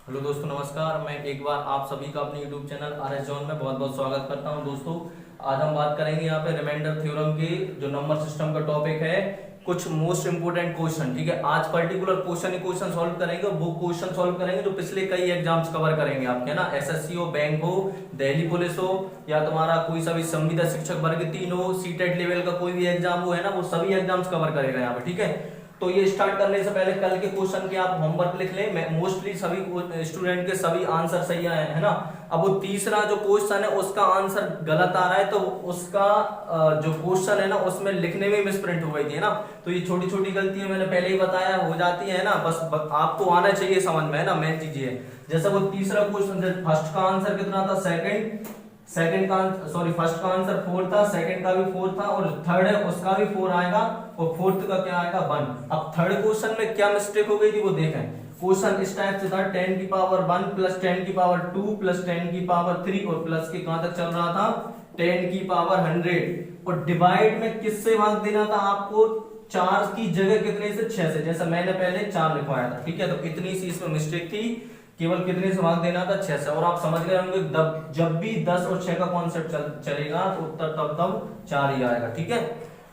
Hello दोस्तों, नमस्कार। मैं एक बार आप सभी का अपने यूट्यूब चैनल RS जॉन में बहुत बहुत स्वागत करता हूं। दोस्तों, आज हम बात करेंगे यहाँ पे रिमाइंडर थ्योरम की, जो नंबर सिस्टम का टॉपिक है। कुछ मोस्ट इंपोर्टेंट क्वेश्चन, ठीक है। आज पर्टिकुलर क्वेश्चन सॉल्व करेंगे, वो क्वेश्चन सॉल्व करेंगे जो पिछले कई एग्जाम्स कवर करेंगे आपके, ना। एसएससी हो, बैंक हो, दिल्ली पुलिस हो, या तुम्हारा कोई सा भी संविदा शिक्षक वर्ग 3 हो, सीटेट लेवल का कोई भी एग्जाम हो, है ना, वो सभी एग्जाम्स कवर करेगा यहाँ पे, ठीक है। तो ये स्टार्ट करने से पहले कल के क्वेश्चन के आप होमवर्क लिख लें। मोस्टली सभी स्टूडेंट के सभी आंसर सही आए हैं, है ना। अब वो तीसरा जो क्वेश्चन है उसका आंसर गलत आ रहा है, तो उसका जो क्वेश्चन है ना उसमें लिखने में मिसप्रिंट हो गई थी, है ना। तो ये छोटी छोटी गलतियां मैंने पहले ही बताया हो जाती है ना, बस आपको आना चाहिए समझ में, है ना। मेन चीज ये, जैसे वो तीसरा क्वेश्चन, फर्स्ट का आंसर कितना था, फर्स्ट का आंसर 4 था, सेकंड का भी 4 था, और थर्ड है उसका भी 4 आएगा, और फोर्थ का क्या आएगा 1। अब थर्ड क्वेश्चन में क्या मिस्टेक हो गई थी वो देखें। क्वेश्चन इस टाइप से था 10 की पावर 1 प्लस 10 की पावर 2 प्लस 10 की पावर 3, और प्लस के कहां तक चल रहा था 10 की पावर 100, और डिवाइड में किससे भाग देना था आपको, 4 की जगह कितने से, 6 से, जैसा मैंने पहले 4 लिखवाया था, ठीक है। तो इतनी सी इसमें मिस्टेक थी, केवल कितने से भाग देना था, 6 से। और आप समझ गए होंगे जब भी 10 और 6 का कॉन्सेप्ट चलेगा तो उत्तर तब 4 ही आएगा, ठीक है।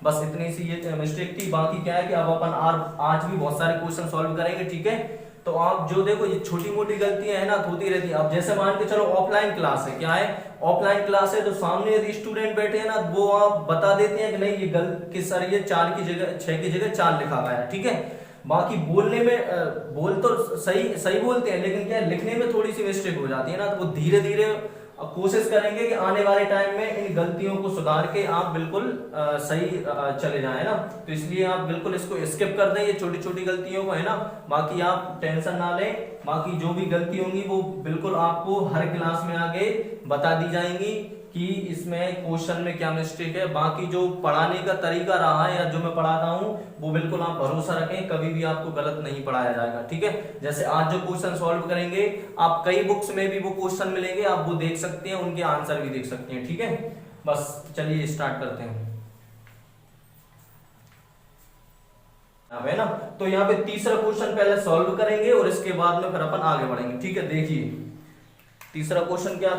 बस इतनी सी ये मिस्टेक थी। बाकी क्या है कि अब अपन आज भी बहुत सारे क्वेश्चन सॉल्व करेंगे, ठीक है। तो आप जो देखो, ये छोटी मोटी गलतियां है ना, होती रहती है। अब जैसे मान के चलो ऑफलाइन क्लास है, क्या है, ऑफलाइन क्लास है, तो सामने यदि स्टूडेंट बैठे हैं ना, वो आप बता देते हैं कि नहीं ये गलत कि सर ये 4 की जगह 6 की जगह 4 लिखा गया है, ठीक है। बाकी बोलने में बोल तो सही सही बोलते हैं, लेकिन क्या लिखने में थोड़ी सी मिस्टेक हो जाती है ना, तो वो धीरे धीरे कोशिश करेंगे कि आने वाले टाइम में इन गलतियों को सुधार के आप बिल्कुल सही चले जाए ना। तो इसलिए आप बिल्कुल इसको स्किप कर दें, ये छोटी छोटी गलतियों को, है ना। बाकी आप टेंशन ना लें, बाकी जो भी गलती होंगी वो बिल्कुल आपको हर क्लास में आगे बता दी जाएंगी कि इसमें क्वेश्चन में क्या मिस्टेक है। बाकी जो पढ़ाने का तरीका रहा है या जो मैं पढ़ाता हूं वो बिल्कुल आप भरोसा रखें, कभी भी आपको गलत नहीं पढ़ाया जाएगा, ठीक है। जैसे आज जो क्वेश्चन सॉल्व करेंगे, आप कई बुक्स में भी वो क्वेश्चन मिलेंगे, आप वो देख सकते हैं, उनके आंसर भी देख सकते हैं, ठीक है। बस चलिए स्टार्ट करते हैं, है ना। तो यहाँ पे तीसरा क्वेश्चन पहले सॉल्व करेंगे और इसके बाद में फिर अपन आगे बढ़ेंगे, ठीक है। देखिए तीसरा क्वेश्चन क्या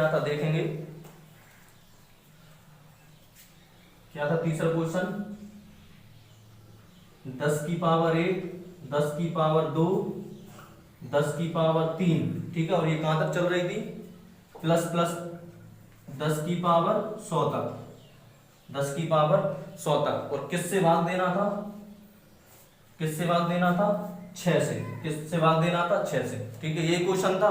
था, देखेंगे क्या था तीसरा क्वेश्चन। 10 की पावर 1, 10 की पावर 2, 10 की पावर 3, ठीक है। और ये कहां तक चल रही थी, प्लस प्लस 10 की पावर 100 तक, 10 की पावर 100 तक। और किससे भाग देना था, 6 से, किससे भाग देना था 6 से, ठीक है। ये क्वेश्चन था,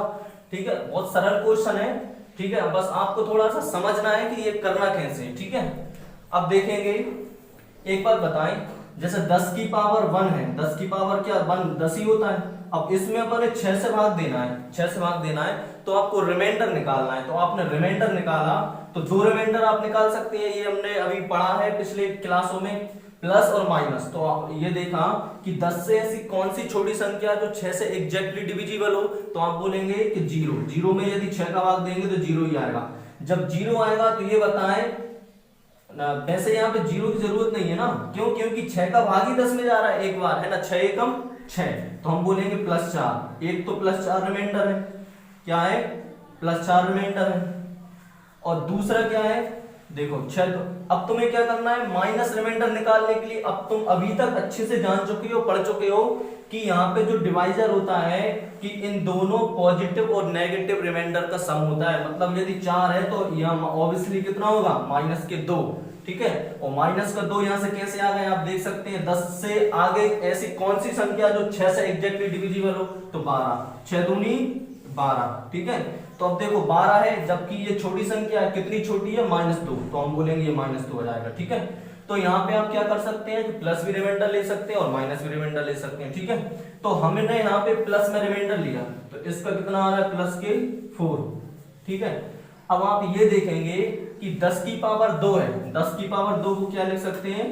ठीक है। बहुत सरल क्वेश्चन है, ठीक है। बस आपको थोड़ा सा समझना है कि ये करना कैसे है, ठीक है। अब देखेंगे, एक बात बताएं, जैसे 10 की पावर 1 है, 10 की पावर क्या 1 10 ही होता है। अब इसमें अपन 6 से भाग देना है, 6 से भाग देना है, तो आपको रिमाइंडर निकालना है। तो आपने रिमाइंडर निकाला, तो दो रिमाइंडर आप निकाल सकते हैं, ये हमने अभी पढ़ा है पिछले क्लासों में, प्लस और माइनस। तो आप ये देखा कि 10 से ऐसी कौन सी छोटी संख्या जो 6 से एग्जैक्टली डिविजिबल हो, तो आप बोलेंगे कि 0। 0 में यदि 6 का भाग देंगे तो 0 ही आएगा। जब 0 आएगा तो ये बताएं, वैसे यहाँ पे 0 की जरूरत नहीं है ना, क्यों, क्योंकि 6 का भाग ही 10 में जा रहा है एक बार, है ना। 6 एकम 6, तो हम बोलेंगे +4। एक तो +4 रिमाइंडर है, क्या है, +4 रिमाइंडर है। और दूसरा क्या है, देखो 6। तो अब तुम्हें क्या करना है, माइनस रिमाइंडर निकालने के लिए, अब तुम अभी तक अच्छे से जान चुके हो, पढ़ चुके हो कि यहाँ पे जो डिवाइजर होता है कि इन दोनों पॉजिटिव और नेगेटिव रिमाइंडर का सम होता है। मतलब यदि 4 है तो यहाँ ऑब्वियसली कितना होगा, -2, ठीक है। और माइनस का 2 यहाँ से कैसे आ गए आप देख सकते हैं। 10 से आगे ऐसी कौन सी संख्या जो 6 से एग्जैक्टली डिविजिबल हो, तो 12, 6 दूनी 12, ठीक है। तो अब देखो 12 है, जबकि ये छोटी संख्या है, कितनी छोटी है, -2, तो हम बोलेंगे ये -2 हो जाएगा, ठीक है। तो यहाँ पे आप क्या कर सकते हैं कि प्लस भी रिमाइंडर ले सकते हैं और माइनस भी रिमाइंडर ले सकते हैं, ठीक है। तो हमने यहाँ पे प्लस में रिमाइंडर लिया, तो इसका कितना आ रहा है, +4, ठीक है। अब आप ये देखेंगे कि 10 की पावर 2 है, 10 की पावर 2 को क्या लिख सकते हैं,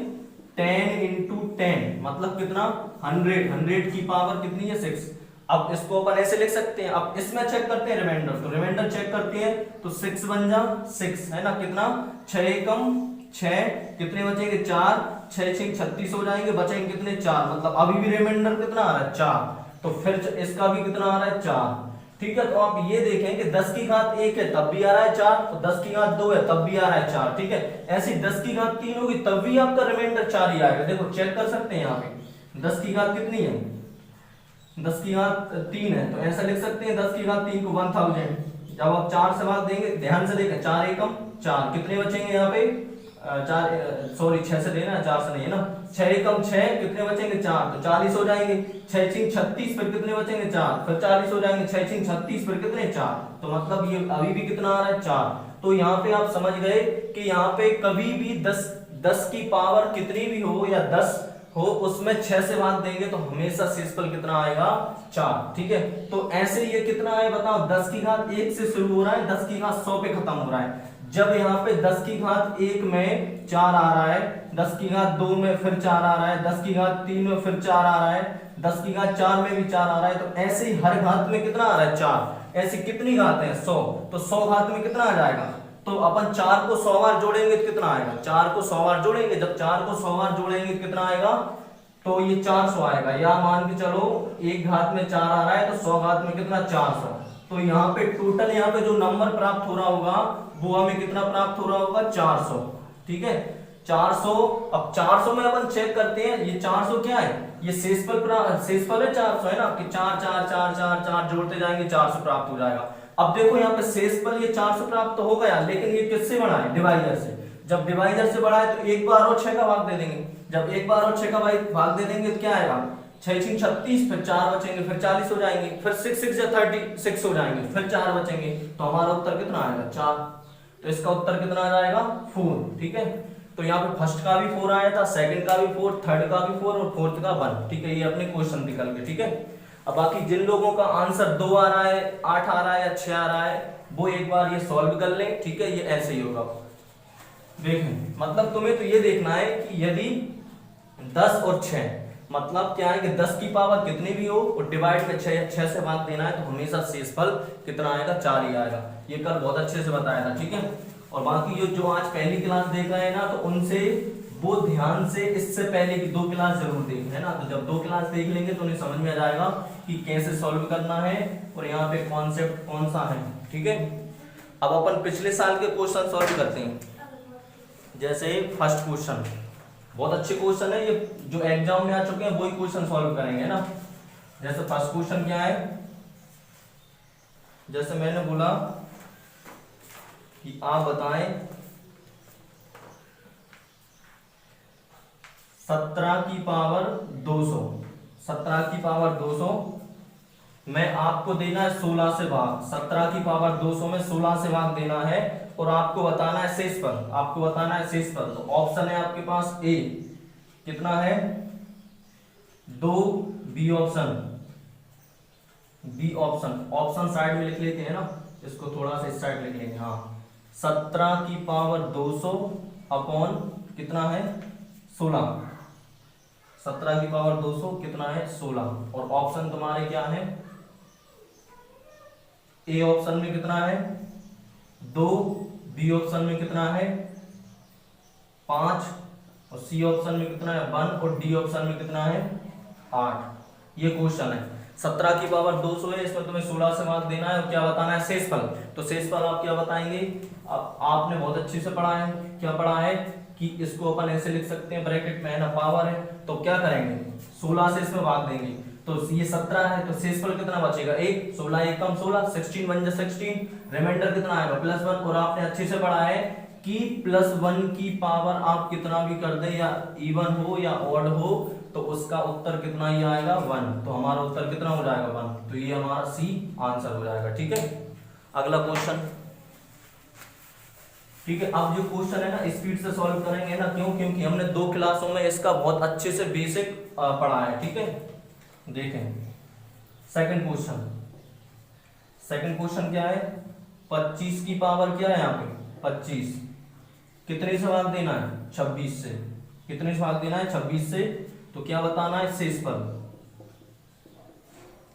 10 × 10, मतलब कितना 100 की पावर कितनी है 6। अब इसको अपन ऐसे लिख सकते हैं। अब इसमें चेक करते हैं रिमाइंडर, तो रिमाइंडर चेक करते हैं, तो 6 बन जा 6, है ना। कितना 6 एकम 6, कितने बचेंगे 4, 6 6 36 हो जाएंगे, बचेंगे कितने 4, मतलब अभी भी रिमाइंडर कितना आ रहा है 4, तो फिर इसका भी कितना आ रहा है 4। ठीक है, तो आप ये देखें कि 10 की घात 1 है तब भी आ रहा है 4, तो 10 की घात 2 है तब भी आ रहा है 4। ठीक है, ऐसे 10 की घात 3 होगी तब भी आपका रिमाइंडर 4 ही आएगा। देखो चेक कर सकते हैं यहाँ पे 10 की घात कितनी है, 10 की घात 3 है, तो ऐसा लिख सकते हैं 10 की घात 3 को 1000। जब आप 4 से भाग देंगे, ध्यान से देखें, 4 एकम 4, कितने बचेंगे यहाँ पे 6 से देना है, 4 से नहीं है ना, 6 एकम 6, कितने बचेंगे 4, तो 40 हो जाएंगे। 6 6 36, फिर कितने बचेंगे 4, फिर 40 हो जाएंगे। 6 6 36, फिर कितने 4, तो मतलब ये अभी भी कितना आ रहा है 4। तो यहाँ पे आप समझ गए कि यहाँ पे कभी भी 10 की पावर कितनी भी हो या 10 हो, उसमें 6 से भाग देंगे तो हमेशा शेषफल कितना आएगा 4। ठीक है, तो ऐसे ये कितना है बताओ, 10 की घात 1 से शुरू हो रहा है, 10 की घात 100 पे खत्म हो रहा है। जब यहाँ पे 10 की घात 1 में 4 आ रहा है, 10 की घात 2 में फिर 4 आ रहा है, 10 की घात 3 में फिर 4 आ रहा है, 10 की घात 4 में भी 4 आ रहा है, तो ऐसे ही हर घात में कितना आ रहा है 4। ऐसी कितनी घात है 100, तो 100 घात में कितना आ जाएगा, तो अपन 4 को 100 बार जोड़ेंगे तो कितना आएगा, 4 को 100 बार जोड़ेंगे, जब 4 को 100 बार जोड़ेंगे तो कितना आएगा, तो ये 400 आएगा। या मान के चलो एक घात में 4 आ रहा है तो 100 घात में कितना 400, तो यहाँ पे टोटल यहाँ पे जो नंबर प्राप्त हो रहा होगा वो हमें कितना प्राप्त हो रहा होगा 400। ठीक है, 400। अब 400 में अपन चेक करते हैं, ये 400 क्या है, ये शेषफल है 400 है ना, कि 4 4 4 4 4 जोड़ते जाएंगे 400 प्राप्त हो जाएगा। अब देखो यहाँ पे शेषफल ये 400 प्राप्त हो गया, लेकिन ये किससे बढ़ा है, डिवाइडर से। जब डिवाइडर से बढ़ा है तो एक बार और 6 का भाग दे देंगे, जब एक बार और 6 का भाग दे देंगे तो क्या आएगा 6 6 36, फिर 4 बचेंगे, फिर 40 हो जाएंगे, फिर 6 6 या 36 हो जाएंगे, फिर 4 बचेंगे, तो हमारा उत्तर कितना आएगा 4। तो इसका उत्तर कितना आ जाएगा 4। ठीक है, तो यहाँ पे फर्स्ट का भी 4 आया था, सेकंड का भी 4, थर्ड का भी 4 और फोर्थ का 1। ठीक है, ये अपने क्वेश्चन निकल गए। ठीक है, अब बाकी जिन लोगों का आंसर 2 आ रहा है, 8 आ रहा है या 6 आ रहा है, वो एक बार ये सॉल्व कर ले। ठीक है, ये ऐसे ही होगा। देखें, मतलब तुम्हें तो ये देखना है कि यदि 10 और 6, मतलब क्या है कि 10 की पावर कितनी भी हो और डिवाइड में 6 से भाग देना है, तो हमेशा शेषफल कितना आएगा 4 ही आएगा। ये कल बहुत अच्छे से बताया था। ठीक है, और बाकी जो आज पहली क्लास देख रहे हैं ना, तो उनसे वो ध्यान से इससे पहले की 2 क्लास जरूर देखें, है ना। तो जब 2 क्लास देख लेंगे तो उन्हें समझ में आ जाएगा कि कैसे सॉल्व करना है और यहाँ पे कॉन्सेप्ट कौन सा है। ठीक है, अब अपन पिछले साल के क्वेश्चन सॉल्व करते हैं। जैसे फर्स्ट क्वेश्चन बहुत अच्छे क्वेश्चन है, ये जो एग्जाम में आ चुके हैं वही क्वेश्चन सॉल्व करेंगे ना। जैसे फर्स्ट क्वेश्चन क्या है, जैसे मैंने बोला कि आप बताएं 17 की पावर 200, 17 की पावर 200 में आपको देना है 16 से भाग। 17 की पावर 200 में 16 से भाग देना है और आपको बताना है शेषफल, आपको बताना है शेषफल। तो ऑप्शन है आपके पास ए, कितना है 2, B option, B option, option side में लिख लेते हैं ना, इसको थोड़ा सा इस साइड लिख लेंगे। हाँ, 17 की पावर 200 अपॉन कितना है 16, 17 की पावर 200 कितना है 16। और ऑप्शन तुम्हारे क्या है, ए ऑप्शन में कितना है 2, बी ऑप्शन में कितना है 5 और सी ऑप्शन में कितना है 1 और डी ऑप्शन में कितना है 8। ये क्वेश्चन है, 17 की पावर 200 है, इसमें तुम्हें 16 से भाग देना है और क्या बताना है शेषफल। तो शेषफल आप क्या बताएंगे, आपने बहुत अच्छे से पढ़ा है, क्या पढ़ा है कि इसको अपन ऐसे लिख सकते हैं, ब्रैकेट में है ना पावर है, तो क्या करेंगे 16 से इसमें भाग देंगे, तो ये 17 है, तो शेषफल कितना बचेगा 1, 16 1 कम 16, 16 1 16, रिमाइंडर कितना आएगा +1। और आपने अच्छे से पढ़ा है कि +1 की पावर आप कितना भी कर दे, या इवन हो या ऑड हो, तो उसका उत्तर कितना ही आएगा 1। तो हमारा उत्तर कितना हो जाएगा 1, तो ये हमारा सी आंसर हो जाएगा। ठीक है, अगला क्वेश्चन। ठीक है, अब जो क्वेश्चन है ना स्पीड से सॉल्व करेंगे ना, क्यों, क्योंकि हमने 2 क्लासों में इसका बहुत अच्छे से बेसिक पढ़ा है। ठीक है, देखें सेकंड क्वेश्चन, सेकंड क्वेश्चन क्या है, 25 की पावर क्या है यहाँ पे 25, कितने से भाग देना है 26 से, कितने से भाग देना है 26 से, तो क्या बताना है शेषफल,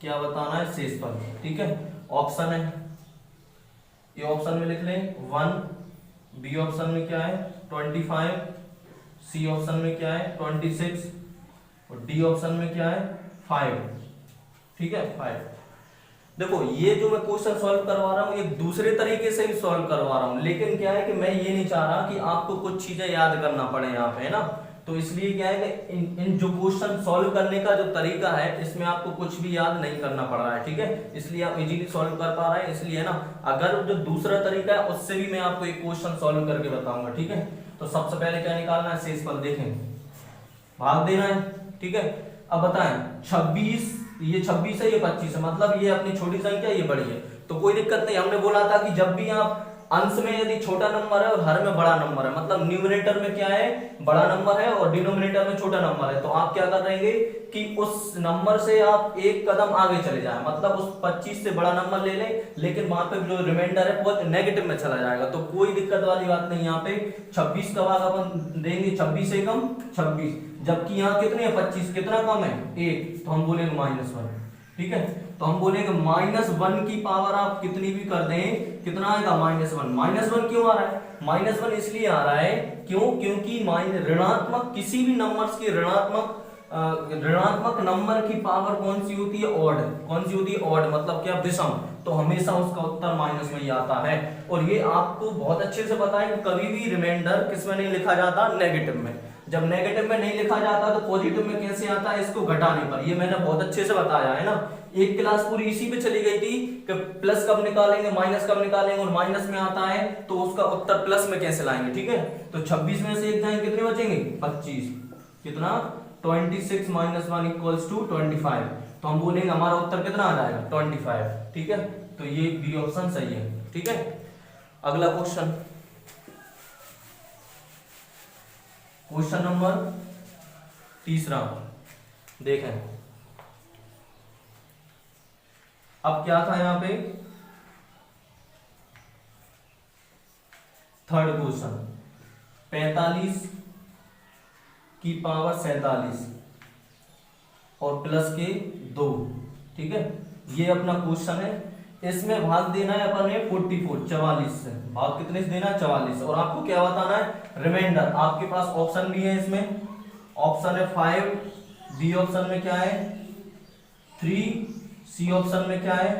क्या बताना है शेषफल। ठीक है, ऑप्शन है, ए ऑप्शन में लिख लें 1, बी ऑप्शन में क्या है 25, सी ऑप्शन में क्या है 26 और डी ऑप्शन में क्या है 5। ठीक है 5। देखो ये जो मैं क्वेश्चन सॉल्व करवा रहा हूँ एक दूसरे तरीके से भी सॉल्व करवा रहा हूँ, लेकिन क्या है कि मैं ये नहीं चाह रहा कि आपको कुछ चीजें याद करना पड़े यहाँ पे, है ना। तो इसलिए क्या है कि इन जो क्वेश्चन सॉल्व करने का जो तरीका है इसमें आपको कुछ भी याद नहीं करना पड़ रहा है। ठीक है, इसलिए आप इजीली सॉल्व कर पा रहे हैं, इसलिए है ना। अगर जो दूसरा तरीका है उससे भी मैं आपको एक क्वेश्चन सॉल्व करके बताऊंगा। ठीक है, तो सबसे पहले क्या निकालना है, शेष फल देखें, भाग देना है। ठीक है, अब बताएं 26, ये 26 है, ये 25 है, मतलब ये अपनी छोटी संख्या, ये बड़ी है, तो कोई दिक्कत नहीं। हमने बोला था कि जब भी आप अंश में यदि छोटा नंबर है और हर में बड़ा नंबर है, मतलब न्यूमरेटर में क्या है बड़ा नंबर है और डिनोमिनेटर में छोटा नंबर है, तो आप क्या कर रहेंगे कि उस नंबर से आप एक कदम आगे चले जाएं, मतलब उस 25 से बड़ा नंबर ले लें, लेकिन वहां पे जो रिमाइंडर है वो नेगेटिव में चला जाएगा, तो कोई दिक्कत वाली बात नहीं। यहाँ पे 26 का भाग अपन देंगे 26 से कम 26, जबकि यहाँ कितने है 25, कितना कम है 1, तो हम बोलेंगे -1। ठीक है, तो हम बोलेंगे -1 की पावर आप कितनी भी कर दें, कितना आएगा -1। -1 क्यों आ रहा है, -1 इसलिए आ रहा है क्योंकि ऋणात्मक किसी भी नंबर्स की ऋणात्मक नंबर की पावर कौन सी होती है, ऑड। कौन सी होती है, ऑड, मतलब क्या, विषम, तो हमेशा उसका उत्तर माइनस में ही आता है। और ये आपको बहुत अच्छे से पता है कि कभी भी रिमाइंडर किसमें नहीं लिखा जाता, नेगेटिव में। जब नेगेटिव में नहीं लिखा जाता तो पॉजिटिव में कैसे आता है, इसको घटाने पर। ये मैंने बहुत अच्छे से बताया है ना, एक क्लास पूरी इसी पे चली गई थी कि प्लस कब निकालेंगे, माइनस कब निकालेंगे, और माइनस में आता है तो उसका उत्तर प्लस में कैसे लाएंगे। ठीक है, तो 26 में से एक जाएंगे, कितने बचेंगे 25, कितना 26 - 1 = 25, तो हम बोलेंगे हमारा उत्तर कितना आ जाएगा 25। ठीक है, तो ये बी ऑप्शन सही है। ठीक है, अगला क्वेश्चन, क्वेश्चन नंबर 3 देखें। अब क्या था यहाँ पे, थर्ड क्वेश्चन, 45 की पावर 47 और प्लस के 2। ठीक है, ये अपना क्वेश्चन है। इसमें भाग देना है अपन ने 44 से, भाग कितने से देना है 44, और आपको क्या बताना है, रिमाइंडर। आपके पास ऑप्शन भी है, इसमें ऑप्शन है 5, बी ऑप्शन में क्या है 3, सी ऑप्शन में क्या है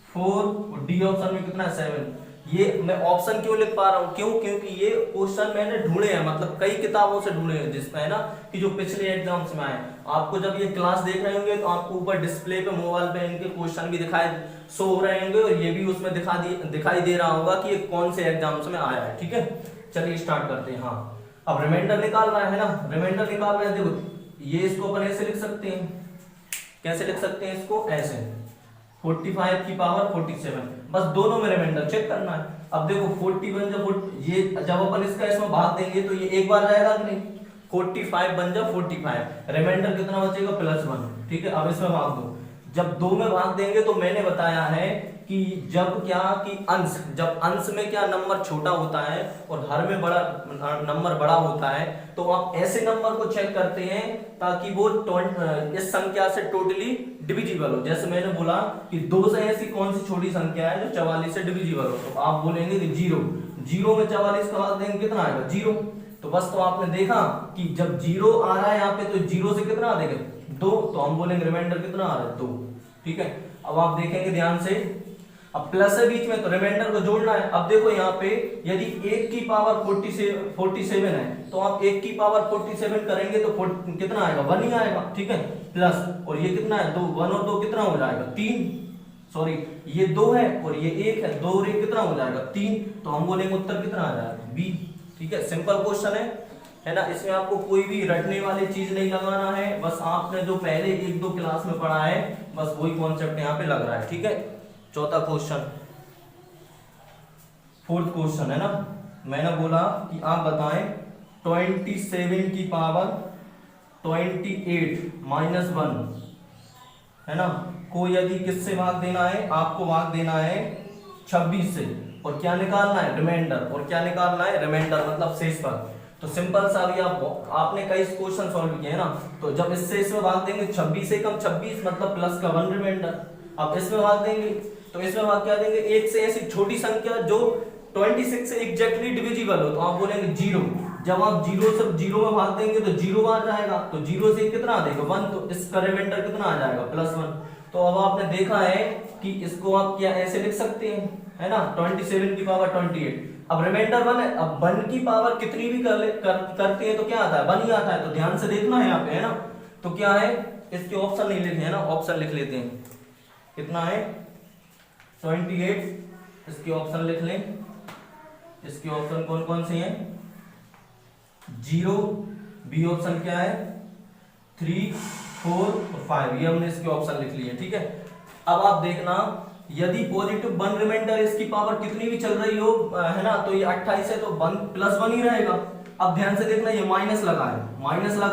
4 और डी ऑप्शन में कितना है 7। ये मैं ऑप्शन क्यों लिख पा रहा हूँ, क्योंकि ये क्वेश्चन मैंने ढूंढे हैं, मतलब कई किताबों से ढूंढे हैं, जिसमें है ना कि जो पिछले एग्जाम्स में आए। आपको जब ये क्लास देख रहे होंगे तो आपको ऊपर डिस्प्ले पे मोबाइल पे इनके क्वेश्चन भी शो हो रहे होंगे, और ये भी उसमें दिखाई दे रहा होगा कि ये कौन से एग्जाम्स में आया है। ठीक है, चलिए स्टार्ट करते हैं। हाँ, अब रिमाइंडर निकालना है ना, रिमाइंडर निकाल रहे हैं। देखो ये इसको अपन ऐसे लिख सकते हैं, कैसे लिख सकते हैं इसको, ऐसे 45 की पावर 47, बस दोनों में रिमाइंडर चेक करना है। अब देखो 41 जब अपन इसका इसमें भाग देंगे तो ये एक बार जाएगा कि नहीं, 45 बन जाए 45, रिमाइंडर कितना बचेगा +1। ठीक है, अब इसमें भाग दो, जब 2 में भाग देंगे तो मैंने बताया है कि जब अंश में क्या नंबर छोटा होता है और हर में बड़ा नंबर बड़ा होता है, तो आप ऐसे नंबर को चेक करते हैं ताकि वो इस संख्या से टोटली डिविजिबल हो। जैसे मैंने बोला कि 2 से ऐसी कौन सी छोटी संख्या है जो 44 से डिविजिबल हो, तो आप बोलेंगे कि 0 में 44 का भाग देंगे कितना आएगा 0। तो बस तो आपने देखा कि जब 0 आ रहा है यहाँ पे तो 0 से कितना आ देगा 2, तो हम बोलेंगे रिमाइंडर कितना आ रहा है 2। ठीक है, अब आप देखेंगे ध्यान से, अब प्लस है बीच में तो रिमाइंडर को जोड़ना है। अब देखो यहाँ पे यदि 1 की पावर 47 है तो आप 1 की पावर 47 करेंगे तो कितना आएगा 1 ही आएगा। ठीक है, प्लस और ये कितना है 2, 1 और 2 कितना हो जाएगा 3, सॉरी ये 2 है और ये 1 है, 2 और 1 कितना हो जाएगा 3, तो हम बोलेंगे उत्तर कितना आ जाएगा बी। ठीक है, सिंपल क्वेश्चन है ना, इसमें आपको कोई भी रटने वाली चीज नहीं लगाना है, बस आपने जो पहले 1-2 क्लास में पढ़ा है बस वही कॉन्सेप्ट यहाँ पे लग रहा है। ठीक है, चौथा क्वेश्चन, फोर्थ क्वेश्चन है ना, मैंने बोला कि आप बताएं 27 की पावर 28 -1 है ना, को यदि किससे भाग देना है, आपको भाग देना है 26 से, और क्या निकालना है रिमाइंडर, और क्या निकालना है रिमाइंडर मतलब शेष पर। तो सिंपल सा भी आपने कई क्वेश्चन सॉल्व किए हैं ना, तो जब इससे इसमें भाग देंगे 26 से कम 26 मतलब प्लस का 1 रिमाइंडर। अब इसमें भाग देंगे तो इसमें भाग क्या देंगे, 1 से ऐसी छोटी संख्या जो 26 से एग्जैक्टली डिविजिबल हो तो आप बोलेंगे 0। जब आप 0 से 0 में भाग देंगे तो 0 बार जाएगा, तो 0 से कितना आ जाएगा 1, तो इसका रिमाइंडर कितना आ जाएगा +1। तो अब आपने देखा है कि इसको आप क्या ऐसे लिख सकते हैं, है ना, 27 की पावर 28। अब रिमाइंडर 1 है, अब 1 की पावर कितनी भी करते हैं तो क्या आता है 1 ही आता है, तो ध्यान से देखना है यहाँ पे, है ना। तो क्या है, इसके ऑप्शन नहीं लिखे, है ना, ऑप्शन लिख लेते हैं। कितना है 28, इसके ऑप्शन लिख लें। इसके ऑप्शन कौन कौन से हैं, 0, बी ऑप्शन क्या है 3, 4 और 5, ये हमने इसके ऑप्शन लिख लिए, ठीक है। अब आप देखना, यदि पॉजिटिव 1 रिमाइंडर इसकी पावर कितनी भी चल रही हो, है ना, तो ये 28 है तो 1 +1 ही रहेगा। अब ध्यान से देखना, ये माइनस लगा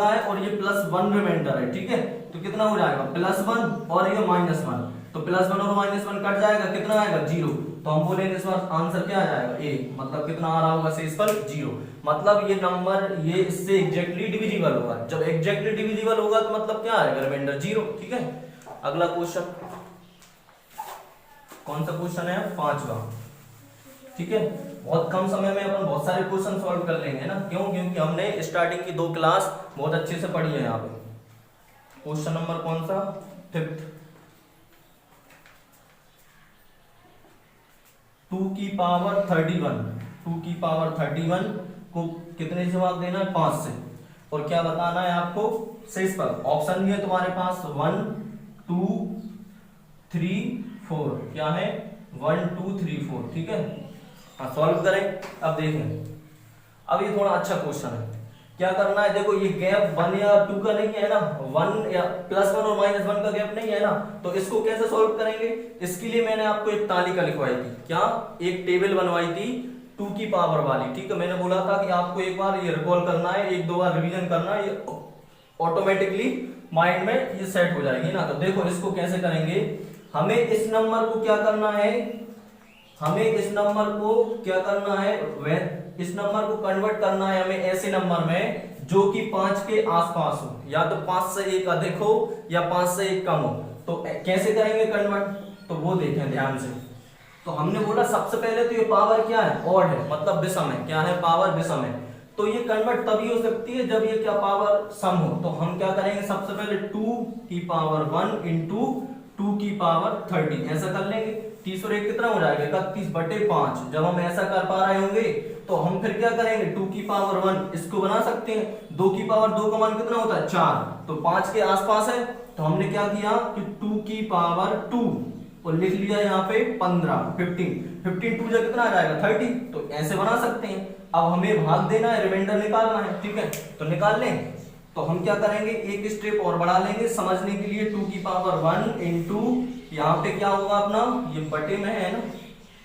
है और ये +1 रिमाइंडर है, ठीक है। तो कितना हो जाएगा +1 और ये -1, तो +1 और -1 कट जाएगा, कितना आएगा 0। तो हम बोलेंगे इस बार आंसर क्या आ जाएगा ए, मतलब कितना आ रहा होगा शेष पर 0। मतलब ये नंबर ये इससे एग्जैक्टली डिविजिबल होगा। जब एग्जैक्टली डिविजिबल होगा तो मतलब क्या आएगा रिमाइंडर 0, ठीक है। अगला क्वेश्चन कौन सा क्वेश्चन है 5वां, ठीक है। बहुत कम समय में अपन बहुत सारे क्वेश्चन सॉल्व कर लेंगे ना, क्यों, क्योंकि हमने स्टार्टिंग की 2 क्लास बहुत अच्छे से पढ़ी है। यहाँ पे क्वेश्चन नंबर कौन सा 5th, 2 की पावर 31 को कितने से भाग देना है 5 से, और क्या बताना है आपको शेष पर। ऑप्शन भी है तुम्हारे पास 1 2 3 4, क्या है 1 2 3 4, ठीक है। हाँ सॉल्व करें। अब देखें, अब ये थोड़ा अच्छा क्वेश्चन है। क्या करना है, देखो ये गैप 1 या 2 का नहीं है ना, 1 या +1 और -1 का गैप नहीं है ना, तो इसको कैसे सॉल्व करेंगे। इसके लिए मैंने आपको एक तालिका लिखवाई थी, क्या, एक टेबल बनवाई थी 2 की पावर वाली, ठीक है। मैंने बोला था कि आपको एक बार ये रिकॉल करना है, 1-2 बार रिवीजन करना है, ये ऑटोमेटिकली माइंड में ये सेट हो जाएगी ना। तो देखो इसको कैसे करेंगे, हमें इस नंबर को क्या करना है, इस नंबर को कन्वर्ट करना है हमें ऐसे नंबर में जो कि 5 के आसपास हो, या तो 5 से 1 अधिक हो या 5 से 1 कम हो। तो कैसे करेंगे कन्वर्ट, तो वो देखें ध्यान से। तो हमने बोला सबसे पहले तो ये पावर क्या है ऑड है, मतलब विषम है, क्या है पावर विषम है। तो ये कन्वर्ट तभी हो सकती है जब ये क्या पावर सम हो। तो हम क्या करेंगे, सबसे पहले 2 की पावर 1 इंटू 2 की पावर 30 ऐसा कर लेंगे। 30 और 1 कितना हो जाएगा 31/5। जब हम ऐसा कर पा रहे होंगे तो हम फिर क्या करेंगे, 2 की पावर 1 इसको बना सकते हैं। 2 की पावर 2 का मान कितना होता है 4, तो 5 के आसपास है। तो हमने क्या किया कि 2 की पावर 2 और लिख लिया यहाँ पे 15 15 2 कितना आ जाएगा 30। तो ऐसे बना सकते हैं। अब हमें भाग देना है, रिमाइंडर निकालना है, ठीक है। तो निकाल लें। तो हम क्या करेंगे, एक स्टेप और बढ़ा लेंगे समझने के लिए। 2 की पावर 1 इंटू यहाँ पे क्या होगा अपना, ये बटे में है ना,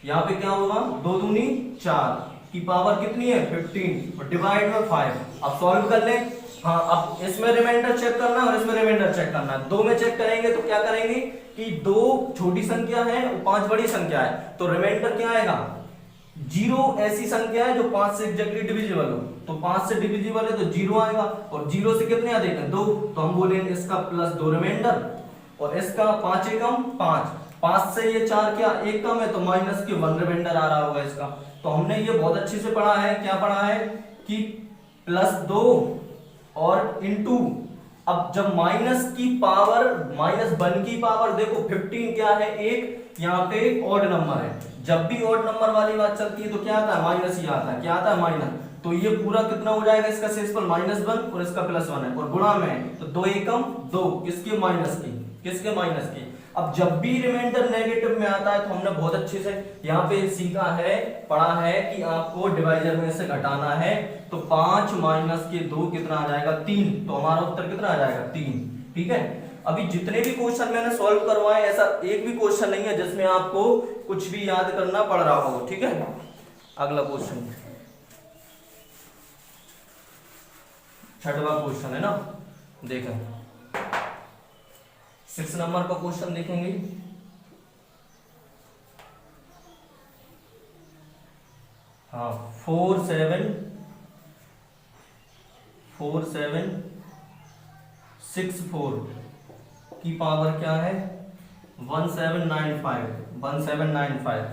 यहाँ पे क्या होगा 2 दूनी 4 की पावर कितनी है 15 और डिवाइड में 5। अब सॉल्व कर लें। हाँ, अब इसमें रिमाइंडर चेक करना है और इसमें रिमाइंडर चेक करना है। 2 में चेक करेंगे तो क्या करेंगे कि 2 छोटी संख्या है और 5 बड़ी संख्या है, तो रिमाइंडर क्या आएगा 0 ऐसी संख्या है जो 5 से एग्जैक्टली डिविजिबल हो। तो 5 से डिविजिबल है तो 0 आएगा, और 0 से कितने अधिक है 2, तो हम बोलेंगे इसका +2 रिमाइंडर, और इसका 5 एकम 5, 5 से ये 4 क्या 1 कम है तो -1 रिमाइंडर आ रहा होगा इसका। तो हमने ये बहुत अच्छे से पढ़ा है, क्या पढ़ा है कि +2 और इंटू, अब जब माइनस की पावर -1 की पावर, देखो 15 क्या है 1, यहाँ पे ऑड नंबर है। जब भी ऑड नंबर वाली बात चलती है तो क्या आता है माइनस ही आता है, क्या आता है माइनस। तो ये पूरा कितना हो जाएगा, इसका शेषफल -1 और इसका +1 है, और गुणा में तो 2 एकम 2 किसके माइनस की। अब जब भी रिमाइंडर नेगेटिव में आता है तो हमने बहुत अच्छे से यहाँ पे सीखा है, पढ़ा है कि आपको डिवाइजर में से घटाना है। तो 5 - 2 कितना आ जाएगा 3, तो हमारा उत्तर कितना आ जाएगा 3, ठीक है। अभी जितने भी क्वेश्चन मैंने सॉल्व करवाए ऐसा एक भी क्वेश्चन नहीं है जिसमें आपको कुछ भी याद करना पड़ रहा हो, ठीक है। अगला क्वेश्चन 6वां क्वेश्चन है ना, देखें 6 नंबर का क्वेश्चन देखेंगे। हाँ 4 7 6 4 की पावर क्या है 1795।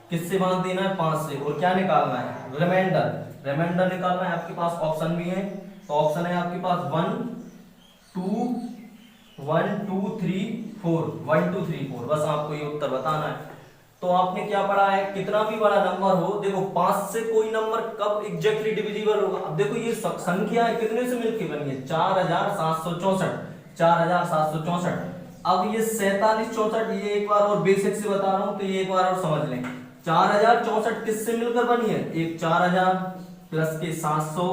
किससे भाग देना है 5 से, और क्या निकालना है रिमाइंडर निकालना है। आपके पास ऑप्शन भी है, तो ऑप्शन है आपके पास 1 2 1 2 3 4 1 2 3 4, बस आपको ये उत्तर बताना है। तो आपने क्या पढ़ा है, कितना भी बड़ा नंबर हो, देखो 5 से कोई नंबर कब एग्जैक्टली डिविजिबल होगा। अब देखो ये संख्या है कितने से मिलकर बनी है, 4764, 4764। अब ये 47 64, ये एक बार और बेसिक से बता रहा हूं, तो ये एक बार और समझ लें। 4064 किससे मिलकर बनी है, एक 4000 प्लस के 700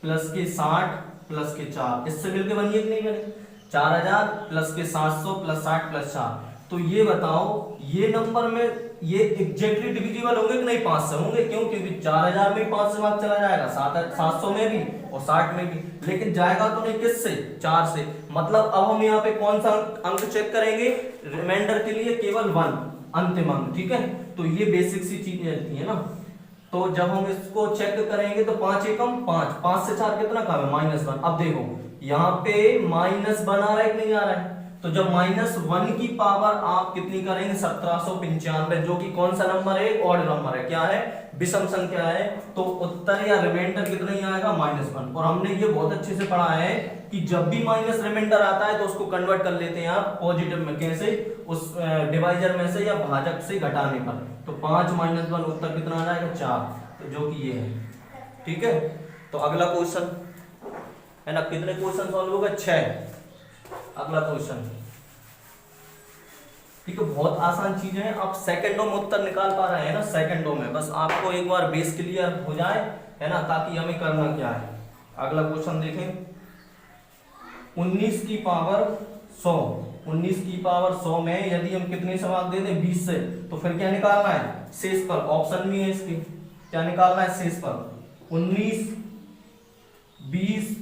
प्लस के 60 प्लस के 4, इससे मिलकर बनी है कि नहीं बनी, 4000 प्लस के 700 प्लस 60 प्लस 4। तो ये बताओ ये नंबर में ये एग्जैक्टली डिविजिबल होंगे कि नहीं 5 से होंगे, क्यों, क्योंकि 4000 में 5 से भाग चला जाएगा, 700 में भी और 60 में भी, लेकिन जाएगा तो नहीं किससे, 4 से। मतलब अब हम यहाँ पे कौन सा अंक चेक करेंगे, रिमाइंडर के लिए केवल 1 अंतिम अंक, ठीक है। तो ये बेसिक सी चीजें रहती है ना। तो जब हम इसको चेक करेंगे तो 5 एकम 5, 5 से 4 कितना कम है, -1। अब देखो यहाँ पे माइनस बन आ रहा है कि नहीं आ रहा है, तो जब -1 की पावर आप कितनी करेंगे 1795, जो कि कौन सा नंबर है, ऑड नंबर है, क्या है, विषम संख्या है, तो उत्तर या रिमाइंडर कितना ही आएगा -1। और हमने ये बहुत अच्छे से पढ़ा है कि जब भी माइनस रिमाइंडर आता है तो उसको कन्वर्ट कर लेते हैं आप पॉजिटिव में, कैसे, उस डिवाइजर में से या भाजक से घटाने पर। तो 5 - 1 उत्तर कितना आ जाएगा 4, तो जो कि ये है, ठीक है। तो अगला क्वेश्चन है ना, कितने क्वेश्चन सॉल्व हो गए, 6। अगला क्वेश्चन, ठीक है, बहुत आसान चीज है, आप सेकंडों में उत्तर निकाल पा रहे हैं ना, सेकंडों में, बस आपको एक बार बेस क्लियर हो जाए, है ना, ताकि हमें करना क्या है। अगला क्वेश्चन देखें, 19 की पावर 100, 19 की पावर 100 में यदि हम कितने से भाग दे दें 20 से, तो फिर क्या निकालना है, शेष पर। ऑप्शन भी है इसके, क्या निकालना है, शेष पर। 19 20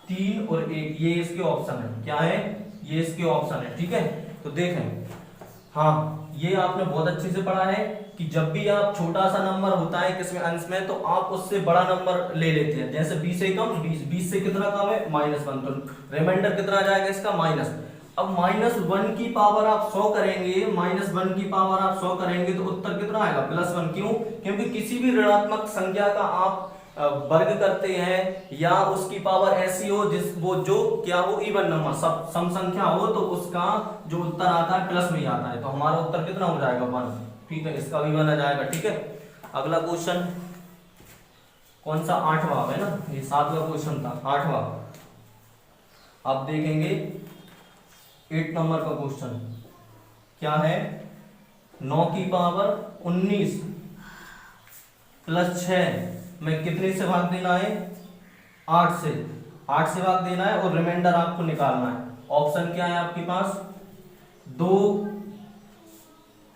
3 और 1, ये इसके ऑप्शन है, क्या है, ये इसके ऑप्शन है, ठीक है। तो देखें, हाँ ये आपने बहुत अच्छे से पढ़ा है कि जब भी आप छोटा सा नंबर होता है किसमें, अंश में, तो आप उससे बड़ा नंबर ले लेते हैं। जैसे 20 से कम 20 से कितना कम है -1, तो रिमाइंडर कितना आ जाएगा इसका माइनस। अब -1 की पावर आप 100 करेंगे, -1 की पावर आप 100 करेंगे तो उत्तर कितना आएगा +1। क्यों, क्योंकि किसी भी ऋणात्मक संख्या का आप वर्ग करते हैं या उसकी पावर ऐसी हो जिस वो जो क्या हो, इवन नंबर, सब सम संख्या हो, तो उसका जो उत्तर आता है प्लस में ही आता है। तो हमारा उत्तर कितना हो जाएगा 1, ठीक है, इसका भी 1 आ जाएगा, ठीक है। अगला क्वेश्चन कौन सा, 8वां है ना, ये 7वां क्वेश्चन था, 8वां। आप देखेंगे 8 नंबर का क्वेश्चन क्या है, 9 की पावर 19 प्लस 6 में कितने से भाग देना है, 8 से, 8 से भाग देना है, और रिमाइंडर आपको निकालना है। ऑप्शन क्या है आपके पास, 2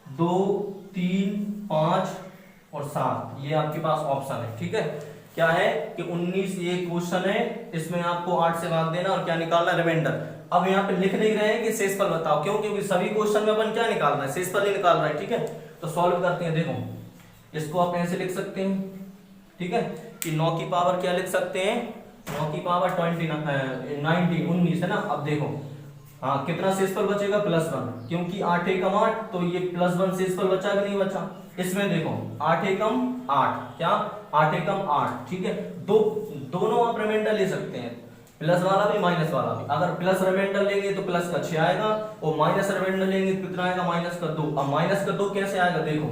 2 3 5 और 7, ये आपके पास ऑप्शन है, ठीक है। क्या है कि 19 ये क्वेश्चन है, इसमें आपको 8 से भाग देना और क्या निकालना है, रिमाइंडर। अब यहाँ पे लिख नहीं रहे हैं कि शेषफल बताओ, क्यों, क्योंकि सभी क्वेश्चन में अपन क्या निकालना है, शेषफल ही निकालना है, ठीक है। तो सॉल्व करते हैं, देखो इसको आप ऐसे लिख सकते हैं, ठीक है, कि 9 की पावर क्या लिख सकते हैं, 9 की पावर 19 है ना। अब देखो हाँ कितना शेषफल बचेगा +1, क्योंकि 8 एकम 8, तो ये +1 शेषफल बचा कि नहीं बचा। इसमें देखो 8 एकम 8, क्या 8 एकम 8, ठीक है। दोनों आप रिमाइंडर ले सकते हैं, प्लस वाला भी माइनस वाला भी। अगर प्लस रिमाइंडर लेंगे तो प्लस का 6 आएगा, और माइनस रिमाइंडर लेंगे तो कितना आएगा, -2। अब -2 कैसे आएगा, देखो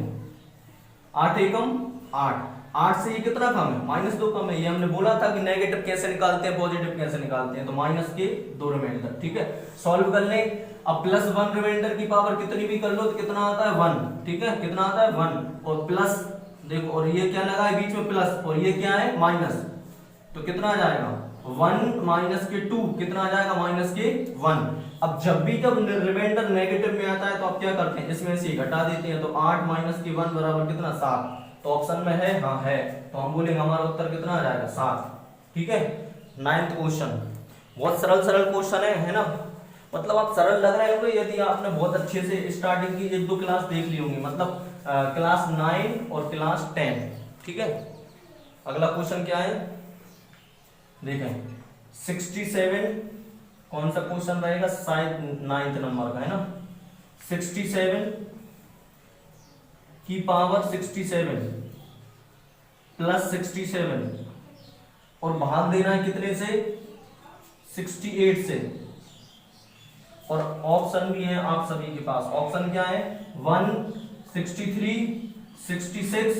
8 एकम 8, 8 से ये कितना कम है, -2 कम है। ये हमने बोला था कि नेगेटिव कैसे निकालते हैं, पॉजिटिव कैसे निकालते हैं, तो माइनस के 2 रिमाइंडर, ठीक है। सॉल्व कर ले, अब +1 रिमाइंडर की पावर कितनी भी कर लो तो कितना आता है 1, ठीक है, कितना आता है 1, और प्लस देखो, और ये क्या लगा है बीच में प्लस, और ये क्या है माइनस, तो कितना आ जाएगा 1 - के 2, कितना आ जाएगा -1। अब जब भी जब रिमाइंडर नेगेटिव में आता है तो आप क्या करते हैं, इसमें से घटा देते हैं, तो 8 - के 1 बराबर कितना 7। तो ऑप्शन में है, हाँ है, तो हम बोलेंगे हमारा उत्तर कितना आ जाएगा 7, ठीक है। 9th क्वेश्चन, बहुत सरल क्वेश्चन है ना, मतलब आप सरल लग रहे होंगे यदि आपने बहुत अच्छे से स्टार्टिंग की 1-2 क्लास देख ली होंगी, मतलब क्लास 9 और क्लास 10, ठीक है। अगला क्वेश्चन क्या है, देखें 67, कौन सा क्वेश्चन रहेगा, शायद 9th नंबर का है ना। 67 की पावर 67 प्लस 67 और भाग देना है कितने से, 68 से। और ऑप्शन भी है आप सभी के पास, ऑप्शन क्या है 1, 63, 66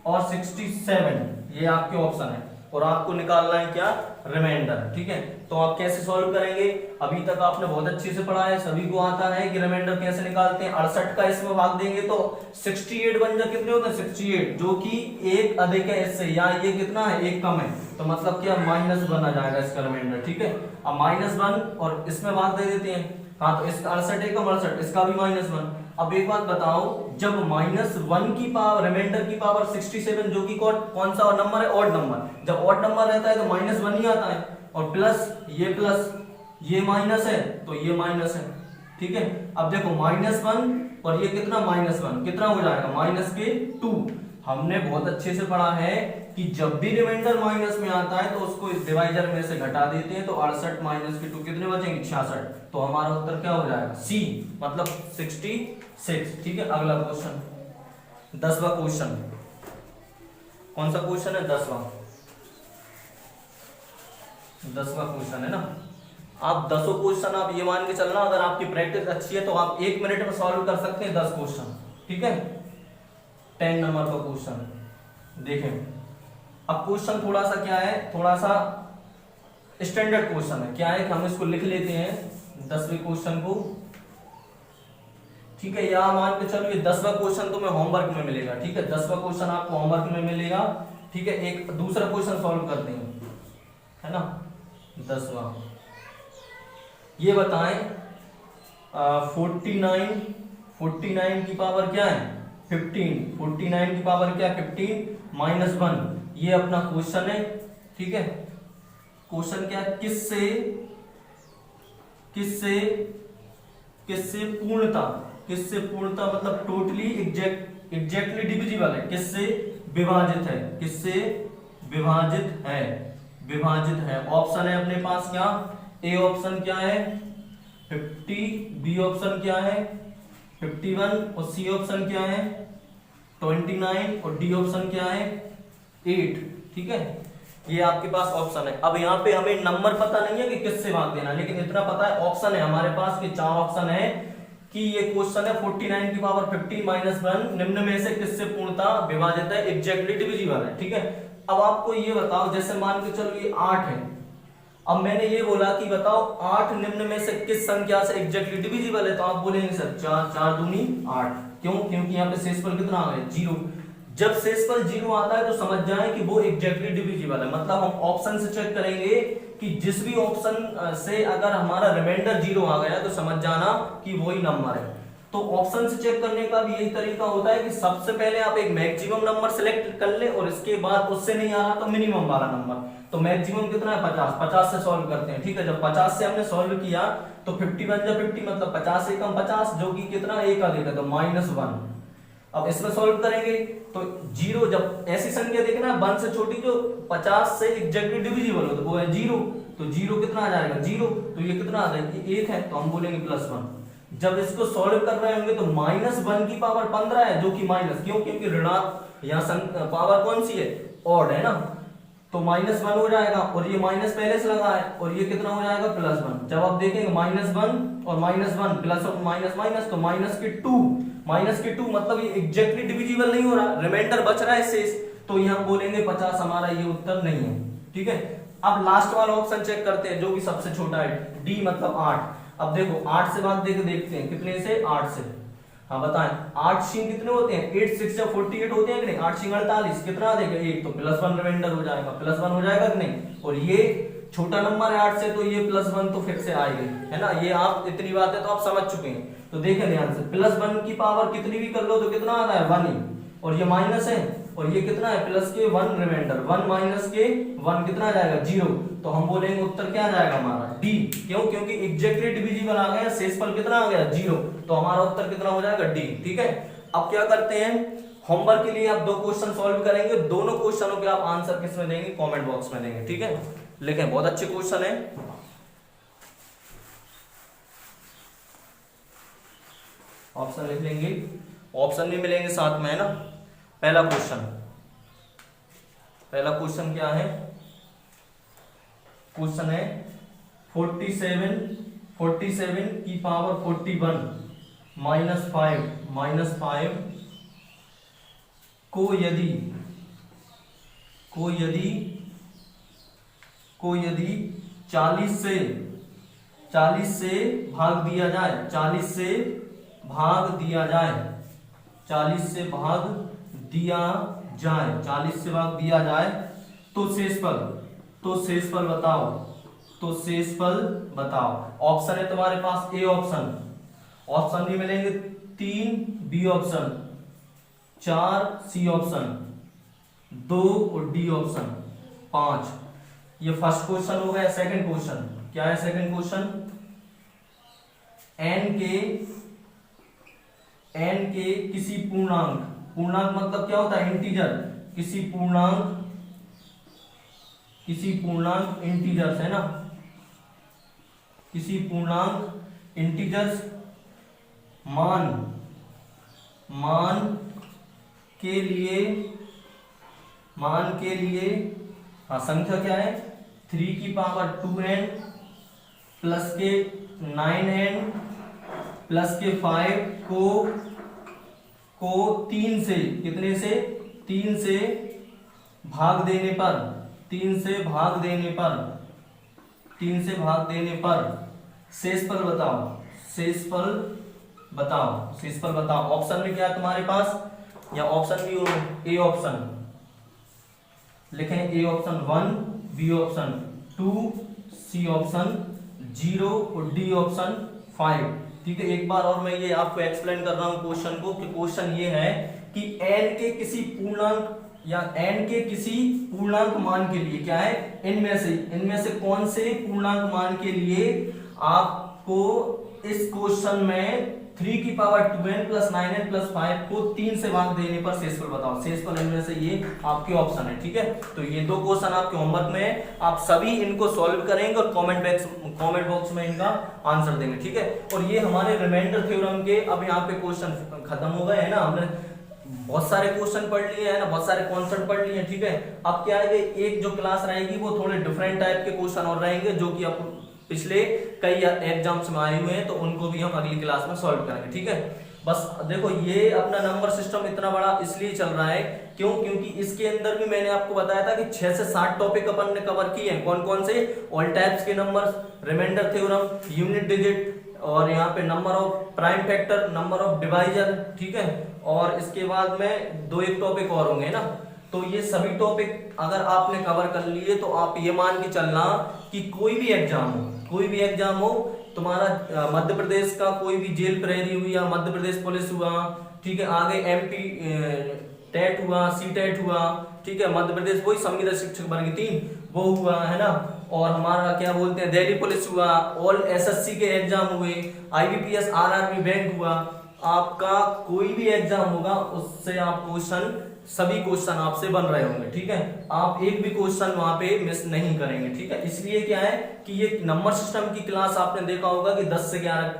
और 67, ये आपके ऑप्शन है। और आपको निकालना है क्या, रिमाइंडर। ठीक है, तो आप कैसे सॉल्व करेंगे, अभी तक आपने बहुत अच्छे से पढ़ा है, सभी को आता है कि रिमाइंडर कैसे निकालते हैं। 68 का इसमें भाग देंगे तो 68 बन जा, कितने होते हैं 68, जो कि एक अधिक है इससे, या ये कितना है एक कम है, तो मतलब क्या -1 आ जाएगा इसका रिमाइंडर। ठीक है, अब -1 और इसमें भाग दे देते हैं। हाँ, तो इसका 68 एकम 68, इसका भी -1। अब एक बात बताओ, जब -1 की पावर, रिमाइंडर की पावर 67, जो कि कौन सा नंबर है, ऑड नंबर, जब ऑड नंबर रहता है तो -1 ही आता है, और प्लस ये माइनस है तो ये माइनस है। ठीक है, अब देखो -1 और ये कितना -1 कितना हो जाएगा, -2। हमने बहुत अच्छे से पढ़ा है कि जब भी रिमाइंडर माइनस में आता है तो उसको इस डिवाइजर में से घटा देते हैं, तो 68 - 2 कितने बचेंगे, 66। तो हमारा उत्तर क्या हो जाएगा, सी, मतलब 66। ठीक है, अगला क्वेश्चन, 10वां क्वेश्चन। कौन सा क्वेश्चन है, 10वां क्वेश्चन है ना। आप 10 क्वेश्चन, आप ये मान के चलना, अगर आपकी प्रैक्टिस अच्छी है तो आप 1 मिनट में सॉल्व कर सकते हैं 10 क्वेश्चन। ठीक है, 10 नंबर का क्वेश्चन देखें। अब क्वेश्चन थोड़ा सा क्या है, थोड़ा सा स्टैंडर्ड क्वेश्चन है। क्या है कि हम इसको लिख लेते हैं 10वें क्वेश्चन को। ठीक है, यहां मान के चलो ये 10वां क्वेश्चन तुम्हें होमवर्क में मिलेगा। ठीक है, 10वां क्वेश्चन आपको होमवर्क में मिलेगा। ठीक है, एक दूसरा क्वेश्चन सॉल्व करते हैं, है ना। 10वां ये बताएं, 49 की पावर क्या है, 15, 49 की पावर क्या, 15 - 1, ये अपना क्वेश्चन है। ठीक है, क्वेश्चन क्या है, किससे पूर्णता मतलब टोटली एग्जैक्टली डिविजिबल है, किससे विभाजित है। ऑप्शन है अपने पास क्या, ए ऑप्शन क्या है 50, बी ऑप्शन क्या है 51, और सी ऑप्शन क्या है 29, और डी ऑप्शन क्या है 8। ठीक है, ये आपके पास ऑप्शन है। अब यहाँ पे हमें नंबर पता नहीं है कि किससे भाग देना, लेकिन इतना पता है ऑप्शन है हमारे पास कि 4 ऑप्शन है कि ये क्वेश्चन है 49 की पावर 15 - 1 निम्न में से किससे पूर्णता विभाजित है, एग्जैक्टली डिविजिबल है। ठीक है, अब आपको ये बताओ, जैसे मान के चलो ये 8 है, अब मैंने ये बोला कि बताओ 8 निम्न में से किस संख्या से एग्जैक्टली डिविजिबल है, तो आप बोलेंगे सर 4 दूनी 8। क्यों, क्योंकि यहाँ पे शेषफल कितना आ गया 0। जब शेषफल 0 आता है तो समझ जाए कि वो एग्जैक्टली डिविजिबल है। मतलब हम ऑप्शन से चेक करेंगे कि जिस भी ऑप्शन से अगर हमारा रिमाइंडर 0 आ गया तो समझ जाना कि वही नंबर है। तो ऑप्शन से चेक करने का भी यही तरीका होता है कि सबसे पहले आप एक मैक्सिमम नंबर सिलेक्ट कर ले, और इसके बाद उससे नहीं आ रहा तो मिनिमम वाला नंबर। तो मैक्सिमम कितना है 50 से सॉल्व करते हैं। ठीक है, जब 50 से हमने सॉल्व किया तो 50 बन जा 50, मतलब 50 से कम 50, जो कि कितना एक आ देगा तो -1। अब इसमें सॉल्व करेंगे तो 0, जब ऐसी संख्या देखना 1 से छोटी जो 50 से एग्जैक्टली डिविजिबल हो तो वो है 0, तो 0 कितना आ जाएगा 0, तो ये कितना आ जाएगा 1 है, तो हम बोलेंगे +1। जब इसको सॉल्व कर रहे होंगे तो -1 की पावर 15 है, जो कि माइनस, क्यों, क्योंकि ऋणात्मक यहाँ पावर कौन सी है, ऑड है ना, तो -1 हो जाएगा, और ये माइनस पहले से लगा है, और ये कितना हो जाएगा +1। जब आप देखेंगे -1 और -1 प्लस और माइनस, तो -2 मतलब ये एग्जैक्टली डिविजिबल नहीं हो रहा, रिमाइंडर बच रहा है शेष, तो ये हम बोलेंगे 50, हमारा ये उत्तर नहीं है। ठीक है, अब लास्ट वाला ऑप्शन चेक करते हैं जो कि सबसे छोटा है, डी मतलब 8। अब देखो 8 से बात देखते हैं कितने से, 8 से। हाँ बताएं, 8 सिंह कितने होते हैं, 8 6 जब 48 होते हैं कि नहीं, 8 सिंह 48, कितना देगा 1, तो +1 रिमाइंडर हो जाएगा, +1 हो जाएगा कि नहीं। और ये छोटा नंबर है 8 से, तो ये +1 तो फिर से आएगी, है ना। ये आप इतनी बात है तो आप समझ चुके हैं। तो देखें ध्यान से, +1 की पावर कितनी भी कर लो तो कितना आता है 1 ही, और ये माइनस है, और ये कितना है प्लस के 1 रिमाइंडर, 1 माइनस के 1 कितना आ जाएगा 0, तो हम बोलेंगे उत्तर क्या आ जाएगा हमारा डी। क्यों, क्योंकि एग्जैक्टली डिविजिबल आ गया, शेषफल कितना आ गया 0, तो हमारा उत्तर कितना हो जाएगा डी। ठीक है, अब क्या करते हैं, होमवर्क के लिए आप 2 क्वेश्चन सॉल्व करेंगे, दोनों क्वेश्चनों के आप आंसर किस में देंगे, कमेंट बॉक्स में देंगे। ठीक है, लिखें, बहुत अच्छे क्वेश्चन है। ऑप्शन लिख लेंगे, ऑप्शन भी मिलेंगे साथ में, है ना। पहला क्वेश्चन क्या है, क्वेश्चन है 47 की पावर 41 -5 को यदि 40 से भाग दिया जाए, 40 से भाग दिया जाए तो शेषफल बताओ। ऑप्शन है तुम्हारे पास, ए ऑप्शन भी मिलेंगे 3, बी ऑप्शन 4, सी ऑप्शन 2 और डी ऑप्शन 5। ये फर्स्ट क्वेश्चन हो गया। सेकंड क्वेश्चन क्या है, सेकंड क्वेश्चन n के किसी पूर्णांक मतलब क्या होता है, इंटीजर, किसी पूर्णांक इंटीजर्स, है ना, किसी पूर्णांक इंटीजर्स मान के लिए संख्या क्या है, 3 की पावर 2n प्लस के 9n प्लस के 5 को 3 से कितने से, 3 से भाग देने पर शेषफल बताओ। ऑप्शन में क्या है तुम्हारे पास, या ऑप्शन भी ए ऑप्शन लिखें, A option 1, B option 2, C option 0 और डी ऑप्शन 5। ठीक है, एक बार और मैं ये आपको एक्सप्लेन कर रहा हूं क्वेश्चन को, कि क्वेश्चन ये है कि n के किसी पूर्णांक मान के लिए क्या है, इनमें से कौन से पूर्णांक मान के लिए आपको इस क्वेश्चन में 3 की power 2n plus 9n plus 5 को 3 से भाग देने पर शेषफल बताओ। शेषफल इनमें से ये आपके ऑप्शन है। ठीक है, तो ये 2 क्वेश्चन आपके होमवर्क में है, आप सभी इनको सॉल्व करेंगे और कमेंट बॉक्स में इनका आंसर देंगे। ठीक है, और ये हमारे रिमाइंडर थ्योरम के अब यहाँ पे क्वेश्चन खत्म हो गए, है ना। हमने बहुत सारे क्वेश्चन पढ़ लिए, है ना, बहुत सारे कॉन्सेप्ट पढ़ लिए। ठीक है, अब क्या है, एक जो क्लास रहेगी वो थोड़े डिफरेंट टाइप के क्वेश्चन और रहेंगे, जो कि आप पिछले कई एग्जाम्स में आए हुए हैं, तो उनको भी हम अगली क्लास में सॉल्व करेंगे। ठीक है, बस देखो ये अपना नंबर सिस्टम इतना बड़ा इसलिए चल रहा है क्योंकि इसके अंदर भी मैंने आपको बताया था कि 6 से 7 टॉपिक अपन ने कवर किए हैं। कौन से, ऑल टाइप्स के numbers, remainder theorem, unit digit, और यहाँ पे number of prime factor, number of divisor. ठीक है, और इसके बाद में 2-1 टॉपिक और होंगे ना। तो ये सभी टॉपिक अगर आपने कवर कर लिए तो आप ये मान के चलना कि कोई भी एग्जाम हो तुम्हारा, मध्य प्रदेश का कोई भी जेल प्रहरी हुई या मध्य प्रदेश पुलिस हुआ, ठीक है, आगे MP टेट हुआ, सी टेट हुआ, ठीक है, मध्य प्रदेश वही संविदा शिक्षक वर्ग 3 वो हुआ, है ना, और हमारा क्या बोलते हैं दिल्ली पुलिस हुआ, ऑल SSC के एग्जाम हुए, IBPS RRB बैंक हुआ, आपका कोई भी एग्जाम होगा उससे आप सभी क्वेश्चन आपसे बन रहे होंगे। ठीक है, आप एक भी क्वेश्चन वहां पे मिस नहीं करेंगे। ठीक है, इसलिए क्या है कि ये नंबर सिस्टम की क्लास आपने देखा होगा कि 10 से 11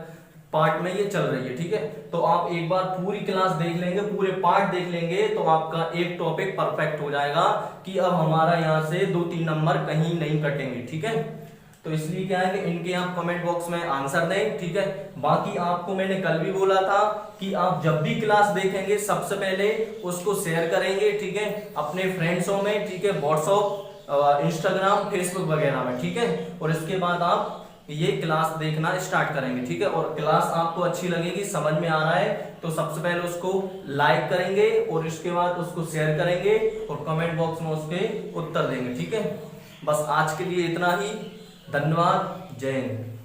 पार्ट में ये चल रही है। ठीक है, तो आप एक बार पूरी क्लास देख लेंगे, पूरे पार्ट देख लेंगे तो आपका एक टॉपिक परफेक्ट हो जाएगा कि अब हमारा यहाँ से 2-3 नंबर कहीं नहीं कटेंगे। ठीक है, तो इसलिए क्या है कि इनके आप कमेंट बॉक्स में आंसर दें। ठीक है, बाकी आपको मैंने कल भी बोला था कि आप जब भी क्लास देखेंगे सबसे पहले उसको शेयर करेंगे। ठीक है, अपने फ्रेंड्सों में, ठीक है, व्हाट्सएप, इंस्टाग्राम, फेसबुक वगैरह में। ठीक है, और इसके बाद आप ये क्लास देखना स्टार्ट करेंगे। ठीक है, और क्लास आपको अच्छी लगेगी, समझ में आ रहा है तो सबसे पहले उसको लाइक करेंगे और इसके बाद उसको शेयर करेंगे और कमेंट बॉक्स में उसके उत्तर देंगे। ठीक है, बस आज के लिए इतना ही। धन्यवाद, जय हिंद।